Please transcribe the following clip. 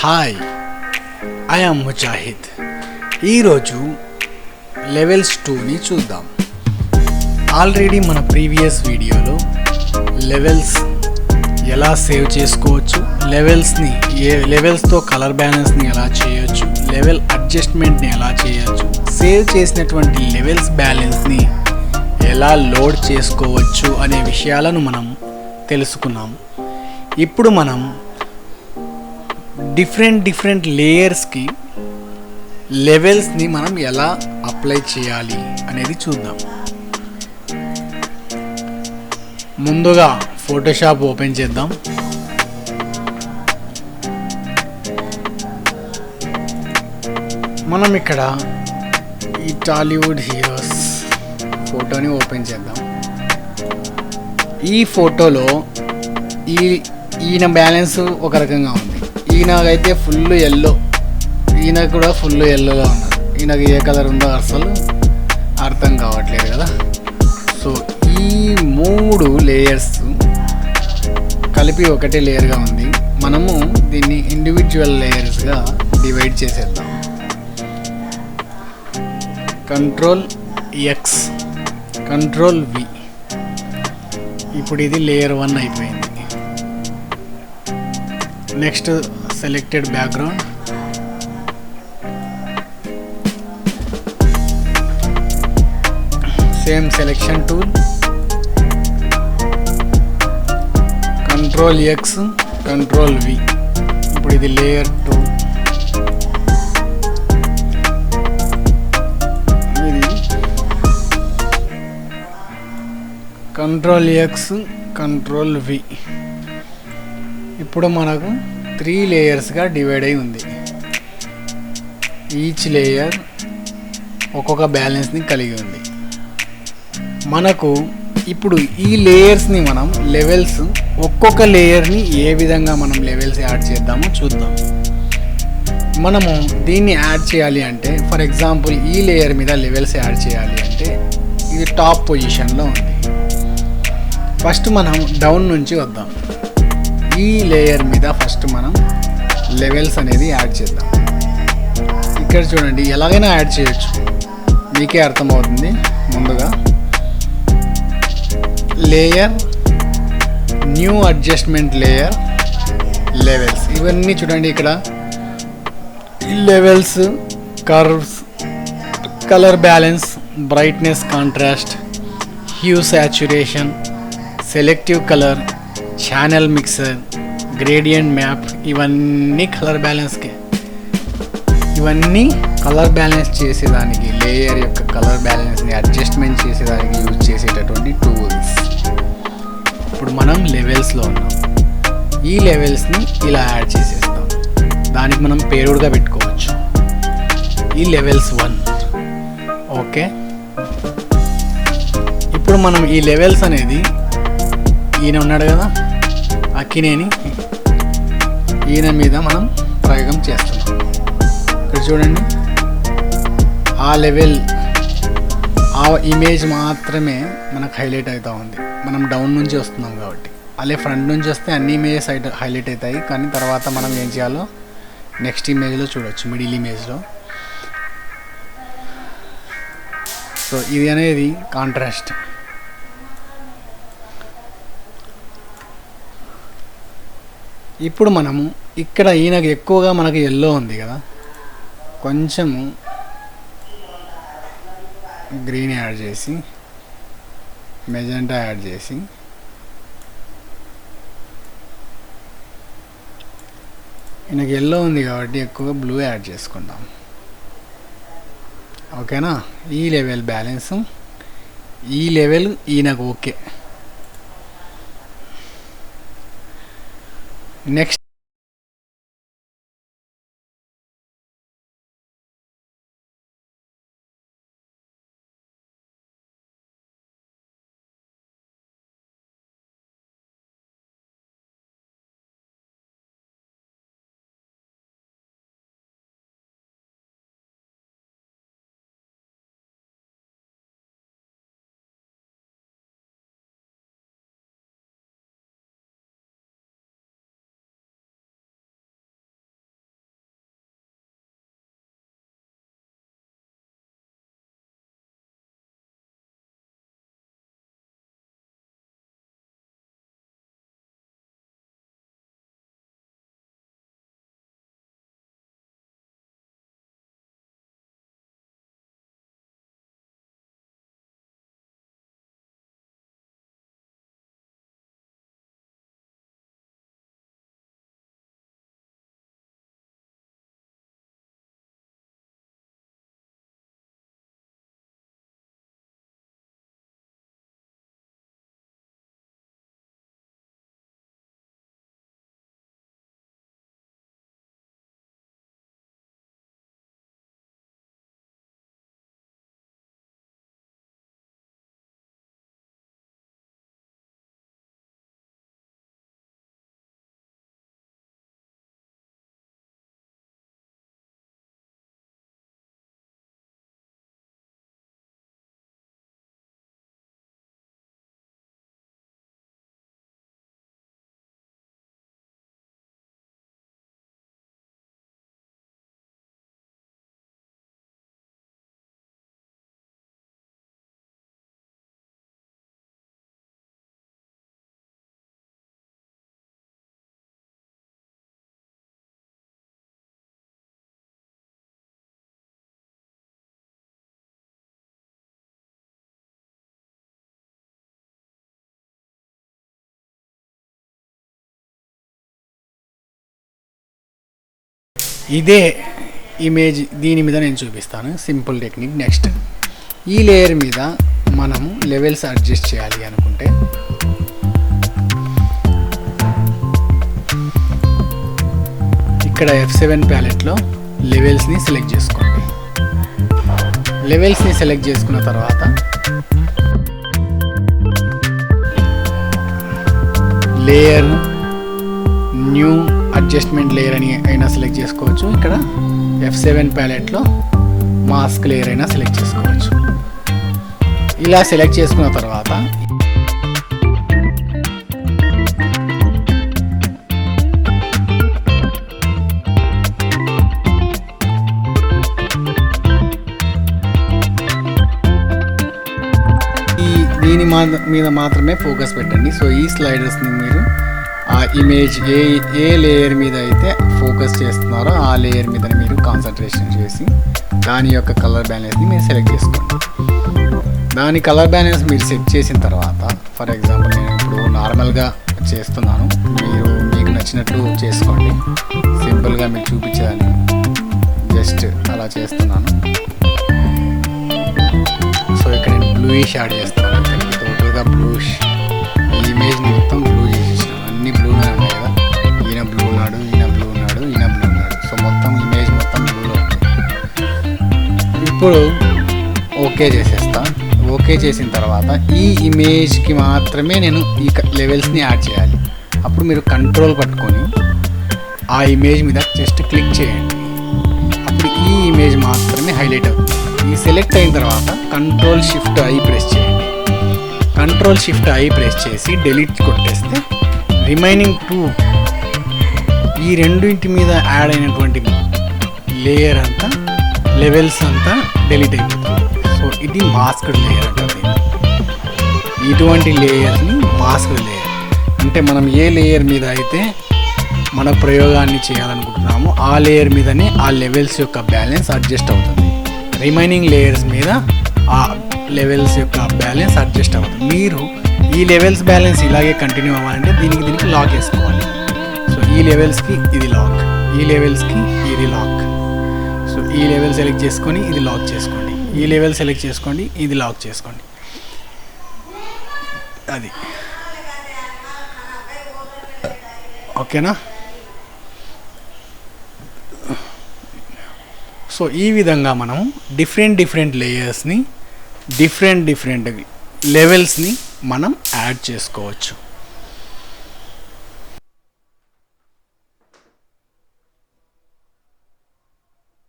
Hi, I am Mujahid. ఈరోజు levels 2ని చూద్దాం. ఆల్రెడీ మన ప్రీవియస్ వీడియోలో లెవెల్స్ ఎలా సేవ్ చేసుకోవచ్చు, లెవెల్స్తో కలర్ బ్యాలెన్స్ని ఎలా చేయొచ్చు, లెవెల్ అడ్జస్ట్మెంట్ని ఎలా చేయొచ్చు, సేవ్ చేసినటువంటి లెవెల్స్ బ్యాలెన్స్ని ఎలా లోడ్ చేసుకోవచ్చు అనే విషయాలను మనం తెలుసుకున్నాం. ఇప్పుడు మనం డిఫరెంట్ లేయర్స్కి లెవెల్స్ని మనం ఎలా అప్లై చేయాలి అనేది చూద్దాం. ముందుగా ఫోటోషాప్ ఓపెన్ చేద్దాం. మనం ఇక్కడ ఈ టాలీవుడ్ హీరోస్ ఫోటోని ఓపెన్ చేద్దాం. ఈ ఫోటోలో ఈయన బ్యాలెన్స్ ఒక రకంగా ఉంది. ఈయనకైతే ఫుల్ ఎల్లో, ఈయన కూడా ఫుల్ ఎల్లోగా ఉన్నారు. ఈయనకి ఏ కలర్ ఉందో అసలు అర్థం కావట్లేదు కదా. సో ఈ 3 లేయర్స్ కలిపి ఒకటే లేయర్గా ఉంది. మనము దీన్ని ఇండివిజువల్ లేయర్స్గా డివైడ్ చేసేద్దాం. Ctrl+X, Ctrl+V. ఇప్పుడు ఇది లేయర్ 1 అయిపోయింది. Next selected background, same selection tool, Ctrl+X, Ctrl+V. ఇప్పుడు ఇది లేయర్ 2. ఇది Ctrl+X, Ctrl+V. ఇప్పుడు మనకు 3 లేయర్స్గా డివైడ్ అయి ఉంది. ఈచ్ లేయర్ ఒక్కొక్క బ్యాలెన్స్ని కలిగి ఉంది. మనకు ఇప్పుడు ఈ లేయర్స్ని మనం లెవెల్స్, ఒక్కొక్క లేయర్ని ఏ విధంగా మనం లెవెల్స్ యాడ్ చేద్దామో చూద్దాం. మనము దీన్ని యాడ్ చేయాలి అంటే, ఫర్ ఎగ్జాంపుల్ ఈ లేయర్ మీద లెవెల్స్ యాడ్ చేయాలి అంటే ఇది టాప్ పొజిషన్లో ఉంది. ఫస్ట్ మనం డౌన్ నుంచి వద్దాం. ఈ లేయర్ మీద ఫస్ట్ మనం లెవెల్స్ అనేది యాడ్ చేద్దాం. ఇక్కడ చూడండి, ఎలాగైనా యాడ్ చేయొచ్చు, మీకే అర్థమవుతుంది. ముందుగా layer, new adjustment layer, levels, ఇవన్నీ చూడండి. ఇక్కడ levels, curves, colour balance, brightness, contrast, hue, saturation, selective colour, channel mixer, gradient map, ఇవన్నీ కలర్ బ్యాలెన్స్కి. ఇవన్నీ కలర్ బ్యాలెన్స్ చేసేదానికి, లేయర్ యొక్క కలర్ బ్యాలెన్స్ని అడ్జస్ట్మెంట్ చేసేదానికి యూజ్ చేసేటటువంటి టూల్స్. ఇప్పుడు మనం లెవెల్స్లో ఉన్నాం. ఈ లెవెల్స్ని ఇలా యాడ్ చేసేస్తాం. దానికి మనం పేరుడుగా పెట్టుకోవచ్చు. ఈ లెవెల్స్ 1. ఓకే, ఇప్పుడు మనం ఈ లెవెల్స్ అనేది, ఈయన ఉన్నాడు కదా అక్కినేని, ఈయన మీద మనం ప్రయోగం చేస్తున్నాం. ఇక్కడ చూడండి, ఆ లెవెల్, ఆ ఇమేజ్ మాత్రమే మనకు హైలైట్ అవుతూ ఉంది. మనం డౌన్ నుంచి వస్తున్నాం కాబట్టి. అలాగే ఫ్రంట్ నుంచి వస్తే అన్ని ఇమేజెస్ హైలైట్ అవుతాయి. కానీ తర్వాత మనం ఏం చేయాలో నెక్స్ట్ ఇమేజ్లో చూడవచ్చు, మిడిల్ ఇమేజ్లో. సో ఇది అనేది కాంట్రాస్ట్. ఇప్పుడు మనము ఇక్కడ ఈయనకు ఎక్కువగా మనకి ఎల్లో ఉంది కదా, కొంచెము గ్రీన్ యాడ్ చేసి, మెజెంటా యాడ్ చేసి, ఈయనకి ఎల్లో ఉంది కాబట్టి ఎక్కువగా బ్లూ యాడ్ చేసుకుందాం. ఓకేనా. ఈ లెవెల్ బ్యాలెన్స్, ఈ లెవెల్ ఈయనకు ఓకే. నెక్స్ట్ ఇదే ఇమేజ్ దీని మీద నేను చూపిస్తాను, సింపుల్ టెక్నిక్. నెక్స్ట్ ఈ లేయర్ మీద మనము లెవెల్స్ అడ్జస్ట్ చేయాలి అనుకుంటే ఇక్కడ F7 ప్యాలెట్లో లెవెల్స్ని సెలెక్ట్ చేసుకోండి. లెవెల్స్ని సెలెక్ట్ చేసుకున్న తర్వాత లేయర్ న్యూ అడ్జస్ట్మెంట్ లేయర్ అని అయినా సెలెక్ట్ చేసుకోవచ్చు. ఇక్కడ F7 ప్యాలెట్లో మాస్క్ లేయర్ అయినా సెలెక్ట్ చేసుకోవచ్చు. ఇలా సెలెక్ట్ చేసుకున్న తర్వాత దీని మీద మాత్రమే ఫోకస్ పెట్టండి. సో ఈ స్లైడర్స్ని మీరు ఆ ఇమేజ్ ఏ లేయర్ మీద అయితే ఫోకస్ చేస్తున్నారో ఆ లేయర్ మీద మీరు కాన్సన్ట్రేషన్ చేసి దాని యొక్క కలర్ బ్యాలెన్స్ని మీరు సెలెక్ట్ చేసుకోండి. దాని కలర్ బ్యాలెన్స్ మీరు సెట్ చేసిన తర్వాత, ఫర్ ఎగ్జాంపుల్ నేను ఇప్పుడు నార్మల్గా చేస్తున్నాను, మీకు నచ్చినట్లు చేసుకోండి. సింపుల్గా మీకు చూపించేదాన్ని జస్ట్ అలా చేస్తున్నాను. సో ఇక్కడ నేను బ్లూయిష్ యాడ్ చేస్తాను. టోటల్గా బ్లూష్, ఈ ఇమేజ్ మొత్తం బ్లూ చేసేసాను. అన్ని బ్లూనే ఉన్నాయి కదా, ఈయన బ్లూ ఉన్నాడు, ఈయన బ్లూ ఉన్నాడు, ఈయన బ్లూ ఉన్నాడు. సో మొత్తం ఇమేజ్ మొత్తం బ్లూలో ఉంది. ఇప్పుడు ఓకే చేసేస్తా. ఓకే చేసిన తర్వాత ఈ ఇమేజ్కి మాత్రమే నేను ఈ లెవెల్స్ని యాడ్ చేయాలి. అప్పుడు మీరు కంట్రోల్ పట్టుకొని ఆ ఇమేజ్ మీద జస్ట్ క్లిక్ చేయండి. అప్పుడు ఈ ఇమేజ్ మాత్రమే హైలైట్ అవుతుంది. ఈ సెలెక్ట్ అయిన తర్వాత కంట్రోల్ షిఫ్ట్ ఐ ప్రెస్ చేయండి. కంట్రోల్ షిఫ్ట్ ఐ ప్రెస్ చేసి డిలీట్ కొట్టేస్తే రిమైనింగ్ 2 ఈ రెండింటి మీద యాడ్ అయినటువంటి లేయర్ అంతా, లెవెల్స్ అంతా డిలీట్ అయిపోతుంది. సో ఇది మాస్క్డ్ లేయర్ అంటారు. ఇటువంటి లేయర్ని మాస్క్డ్ లేయర్ అంటే మనం ఏ లేయర్ మీద అయితే మన ప్రయోగాన్ని చేయాలనుకుంటున్నామో ఆ లేయర్ మీదనే ఆ లెవెల్స్ యొక్క బ్యాలెన్స్ అడ్జస్ట్ అవుతుంది. రిమైనింగ్ లేయర్స్ మీద ఆ లెవెల్స్ యొక్క బ్యాలెన్స్ అడ్జస్ట్ అవుతుంది. మీరు ఈ లెవెల్స్ బ్యాలెన్స్ ఇలాగే కంటిన్యూ అవ్వాలంటే దీనికి లాక్ వేసుకోవాలి. సో ఈ లెవెల్స్కి ఇది లాక్, ఈ లెవెల్స్కి ఇది లాక్. సో ఈ లెవెల్ సెలెక్ట్ చేసుకొని ఇది లాక్ చేసుకోండి, ఈ లెవెల్ సెలెక్ట్ చేసుకోండి, ఇది లాక్ చేసుకోండి. అది ఓకేనా? సో ఈ విధంగా మనం డిఫరెంట్ లేయర్స్ని, డిఫరెంట్ లెవెల్స్ని మనం యాడ్ చేసుకోవచ్చు.